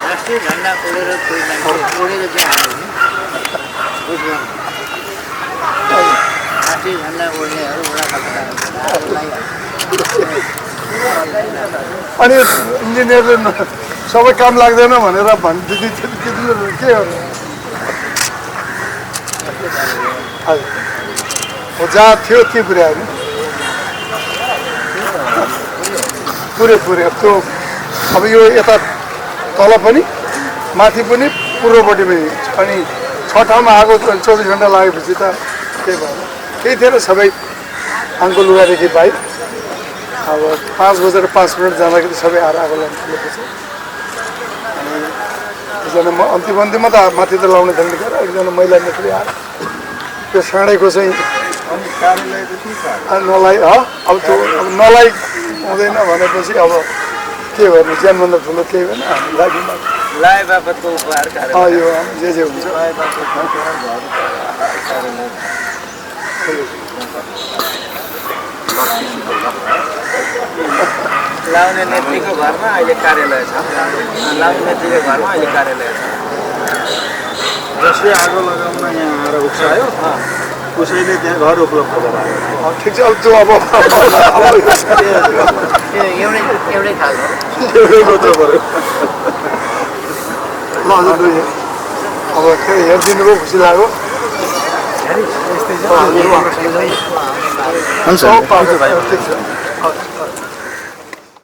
राष्ट्रिय झन्डा ओढेर कोही मान्छे ओढेर चाहिँ हाल्यो नि बुझ्नु राष्ट्रिय झन्डा ओढ्नेहरू बुढापाकालाई अनि इन्जिनियरले सबै काम लाग्दैन भनेर भनिदिँदै के गर्नु हजुर जहाँ थियो त्यो पुर्यायो नि पुरै त्यो अब यो यता तल पनि माथि पनि पूर्वपट्टि पनि अनि 6 ठाउँमा आगो 24 घन्टा लागेपछि त त्यही भएर केही थिएन सबै आङ्को लुगादेखि बाहिर अब 5:05 जाँदाखेरि सबै आएर आगो लाउनु थालेपछि अनि एकजना अन्तिममा त माथि त लाउने थाल्ने क्या एकजना महिला नेत्री आएर त्यो साँडेको चाहिँ नलाइ अब त्यो अब नलाइ हुँदैन भनेपछि अब के गर्नु ज्यानभन्दा ठुलो केही भएन हामीलाई लाए बापतको उपहार यो जे हुन्छ लाउने नेत्रीको घरमा अहिले कार्यालय छ लाउने नेत्रीको घरमा अहिले कार्यालय छ जसले आगो लगाउन यहाँ आएर उक्सायो कसैले त्यहाँ घर उपलब्ध गरायो ठिक छ अब त्यो अब एउटै खालको ल हजुर अब हेरिदिनु भयो खुसी लाग्यो हुन्छ ठिक छ